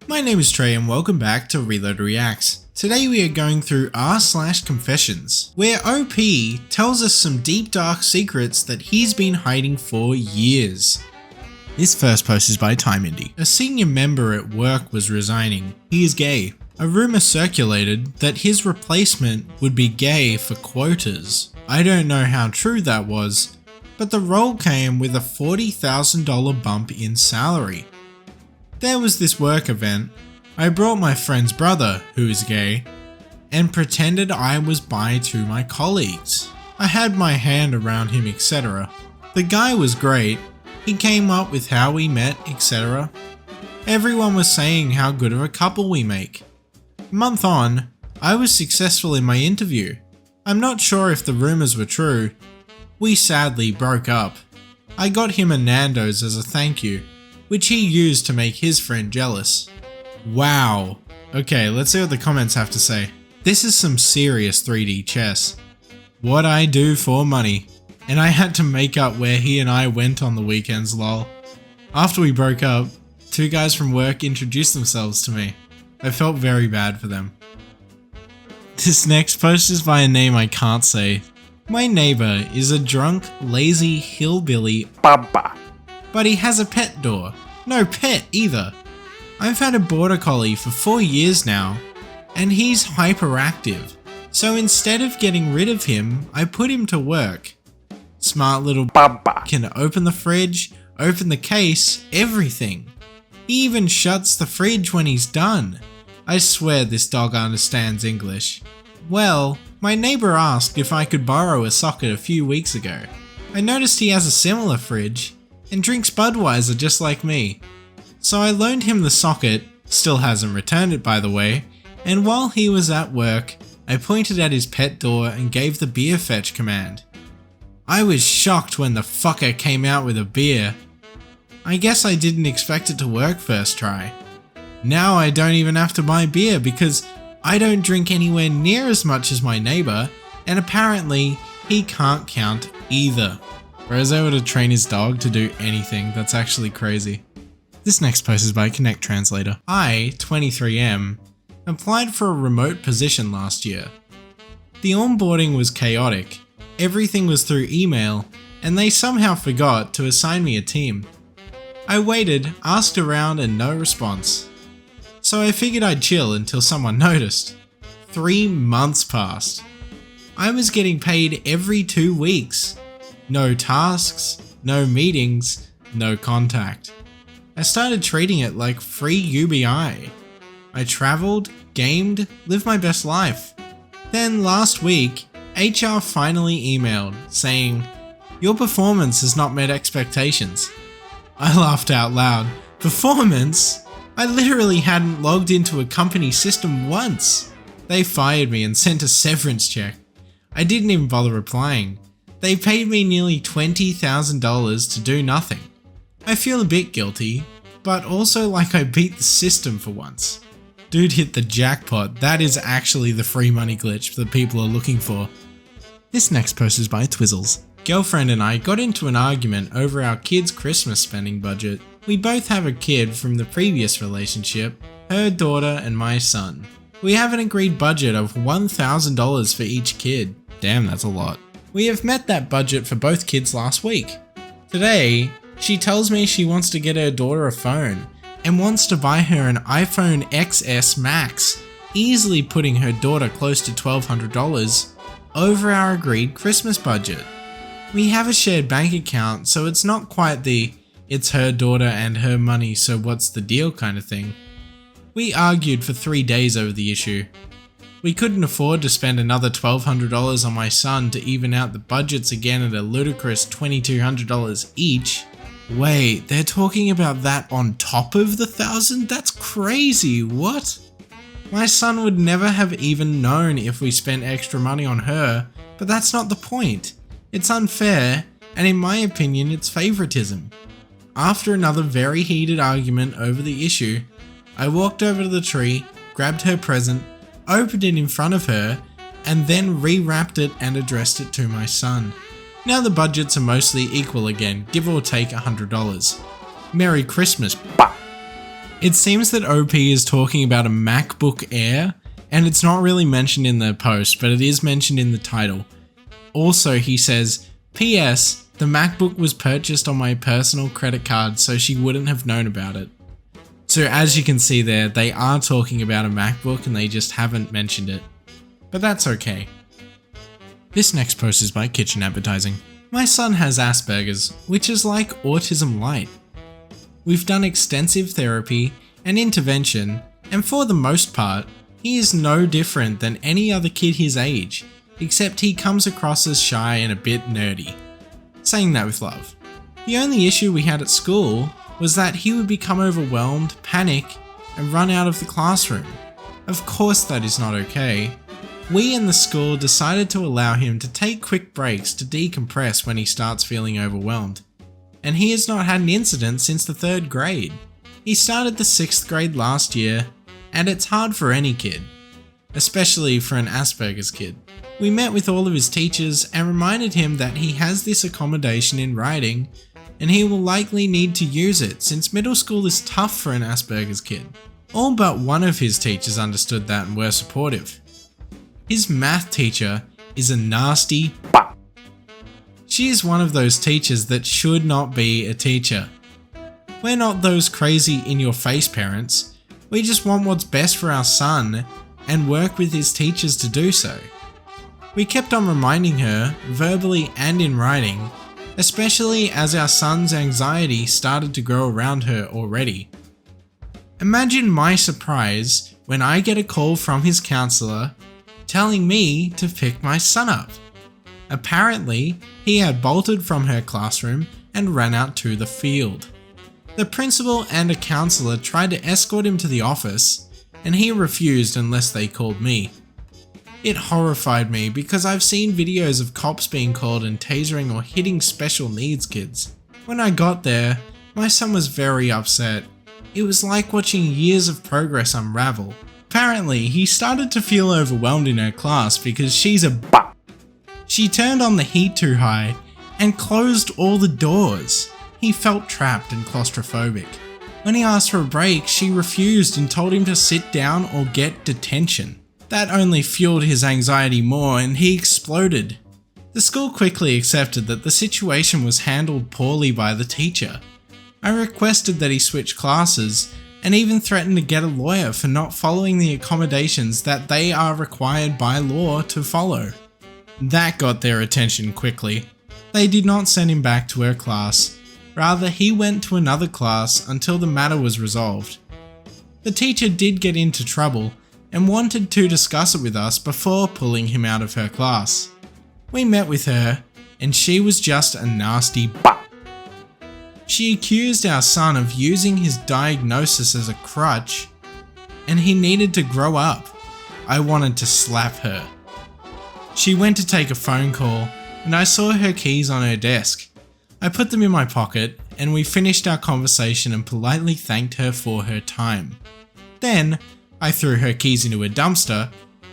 My name is Trey and welcome back to Reload Reacts. Today we are going through r/confessions, where OP tells us some deep dark secrets that he's been hiding for years. This first post is by Time Indie. A senior member at work was resigning. He is gay. A rumor circulated that his replacement would be gay for quotas. I don't know how true that was, but the role came with a $40,000 bump in salary. There was this work event. I brought my friend's brother, who is gay, and pretended I was bi to my colleagues. I had my hand around him, etc. The guy was great. He came up with how we met, etc. Everyone was saying how good of a couple we make. A month on, I was successful in my interview. I'm not sure if the rumors were true. We sadly broke up. I got him a Nando's as a thank you, which he used to make his friend jealous. Wow. Okay, let's see what the comments have to say. This is some serious 3D chess. What I do for money. And I had to make up where he and I went on the weekends, lol. After we broke up, two guys from work introduced themselves to me. I felt very bad for them. This next post is by a name I can't say. My neighbor is a drunk, lazy hillbilly Baba. But he has a pet door. No pet either. I've had a border collie for 4 years now, and he's hyperactive. So instead of getting rid of him, I put him to work. Smart little Baba can open the fridge, open the case, everything. He even shuts the fridge when he's done. I swear this dog understands English. Well, my neighbor asked if I could borrow a socket a few weeks ago. I noticed he has a similar fridge and drinks Budweiser just like me. So I loaned him the socket, still hasn't returned it by the way, and while he was at work, I pointed at his pet door and gave the beer fetch command. I was shocked when the fucker came out with a beer. I guess I didn't expect it to work first try. Now I don't even have to buy beer because I don't drink anywhere near as much as my neighbor, and apparently he can't count either. Bro's able to train his dog to do anything. That's actually crazy. This next post is by Connect Translator. I, 23M, applied for a remote position last year. The onboarding was chaotic. Everything was through email, and they somehow forgot to assign me a team. I waited, asked around, and no response. So I figured I'd chill until someone noticed. 3 months passed. I was getting paid every 2 weeks. No tasks, no meetings, no contact. I started treating it like free UBI. I traveled, gamed, lived my best life. Then last week, HR finally emailed saying, "Your performance has not met expectations." I laughed out loud. Performance? I literally hadn't logged into a company system once. They fired me and sent a severance check. I didn't even bother replying. They paid me nearly $20,000 to do nothing. I feel a bit guilty, but also like I beat the system for once. Dude hit the jackpot. That is actually the free money glitch that people are looking for. This next post is by Twizzles. Girlfriend and I got into an argument over our kid's Christmas spending budget. We both have a kid from the previous relationship, her daughter and my son. We have an agreed budget of $1,000 for each kid. Damn, that's a lot. We have met that budget for both kids last week. Today, she tells me she wants to get her daughter a phone and wants to buy her an iPhone XS Max, easily putting her daughter close to $1,200 over our agreed Christmas budget. We have a shared bank account, so it's not quite the "it's her daughter and her money, so what's the deal" kind of thing. We argued for 3 days over the issue. We couldn't afford to spend another $1,200 on my son to even out the budgets again at a ludicrous $2,200 each. Wait, they're talking about that on top of the $1,000? That's crazy, what? My son would never have even known if we spent extra money on her, but that's not the point. It's unfair, and in my opinion, it's favoritism. After another very heated argument over the issue, I walked over to the tree, grabbed her present, opened it in front of her, and then rewrapped it and addressed it to my son. Now the budgets are mostly equal again, give or take $100. Merry Christmas, bah! It seems that OP is talking about a MacBook Air, and it's not really mentioned in the post, but it is mentioned in the title. Also, he says, P.S. The MacBook was purchased on my personal credit card, so she wouldn't have known about it. So as you can see there, they are talking about a MacBook and they just haven't mentioned it. But that's okay. This next post is by Kitchen Advertising. My son has Asperger's, which is like autism light. We've done extensive therapy and intervention, and for the most part, he is no different than any other kid his age, except he comes across as shy and a bit nerdy. Saying that with love. The only issue we had at school was that he would become overwhelmed, panic, and run out of the classroom. Of course that is not okay. We in the school decided to allow him to take quick breaks to decompress when he starts feeling overwhelmed. And he has not had an incident since the 3rd grade. He started the 6th grade last year, and it's hard for any kid, especially for an Asperger's kid. We met with all of his teachers and reminded him that he has this accommodation in writing and he will likely need to use it since middle school is tough for an Asperger's kid. All but one of his teachers understood that and were supportive. His math teacher is a nasty She is one of those teachers that should not be a teacher. We're not those crazy in-your-face parents. We just want what's best for our son and work with his teachers to do so. We kept on reminding her, verbally and in writing, especially as our son's anxiety started to grow around her already. Imagine my surprise when I get a call from his counselor telling me to pick my son up. Apparently, he had bolted from her classroom and ran out to the field. The principal and a counselor tried to escort him to the office, and he refused unless they called me. It horrified me because I've seen videos of cops being called and tasering or hitting special needs kids. When I got there, my son was very upset. It was like watching years of progress unravel. Apparently, he started to feel overwhelmed in her class because she's a She turned on the heat too high and closed all the doors. He felt trapped and claustrophobic. When he asked for a break, she refused and told him to sit down or get detention. That only fueled his anxiety more and he exploded. The school quickly accepted that the situation was handled poorly by the teacher. I requested that he switch classes and even threatened to get a lawyer for not following the accommodations that they are required by law to follow. That got their attention quickly. They did not send him back to her class. Rather, he went to another class until the matter was resolved. The teacher did get into trouble and wanted to discuss it with us before pulling him out of her class. We met with her, and she was just a nasty She accused our son of using his diagnosis as a crutch, and he needed to grow up. I wanted to slap her. She went to take a phone call, and I saw her keys on her desk. I put them in my pocket, and we finished our conversation and politely thanked her for her time. Then, I threw her keys into a dumpster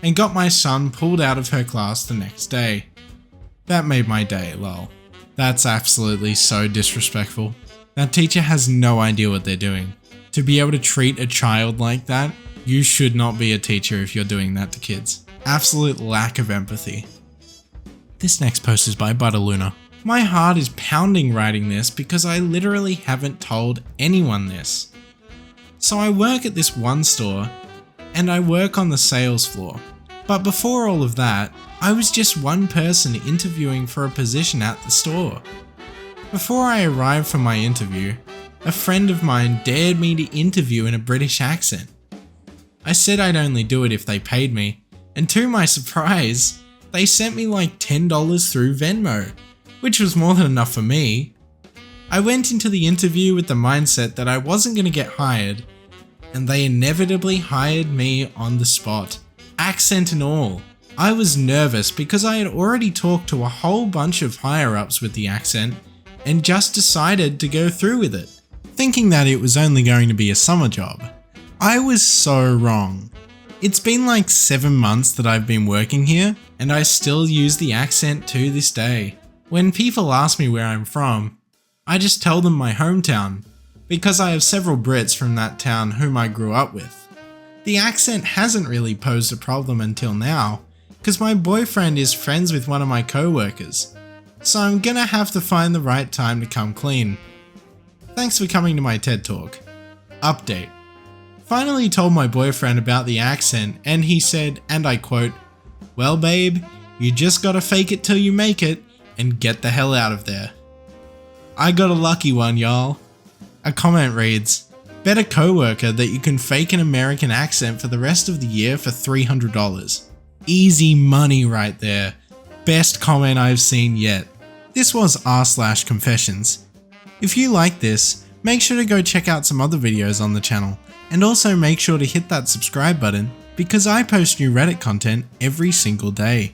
and got my son pulled out of her class the next day. That made my day, lol. That's absolutely so disrespectful. That teacher has no idea what they're doing. To be able to treat a child like that, you should not be a teacher if you're doing that to kids. Absolute lack of empathy. This next post is by Butterluna. My heart is pounding writing this because I literally haven't told anyone this. So I work at this one store, and I work on the sales floor. But before all of that, I was just one person interviewing for a position at the store. Before I arrived for my interview, a friend of mine dared me to interview in a British accent. I said I'd only do it if they paid me, and to my surprise, they sent me like $10 through Venmo, which was more than enough for me. I went into the interview with the mindset that I wasn't going to get hired, and they inevitably hired me on the spot, accent and all. I was nervous because I had already talked to a whole bunch of higher-ups with the accent and just decided to go through with it, thinking that it was only going to be a summer job. I was so wrong. It's been like 7 months that I've been working here, and I still use the accent to this day. When people ask me where I'm from, I just tell them my hometown, because I have several Brits from that town whom I grew up with. The accent hasn't really posed a problem until now, because my boyfriend is friends with one of my co-workers, so I'm gonna have to find the right time to come clean. Thanks for coming to my TED Talk. Update. Finally told my boyfriend about the accent and he said, and I quote, "Well babe, you just gotta fake it till you make it and get the hell out of there." I got a lucky one, y'all. A comment reads, "Bet a coworker that you can fake an American accent for the rest of the year for $300. Easy money right there. Best comment I've seen yet." This was r/confessions. If you like this, make sure to go check out some other videos on the channel, and also make sure to hit that subscribe button because I post new Reddit content every single day.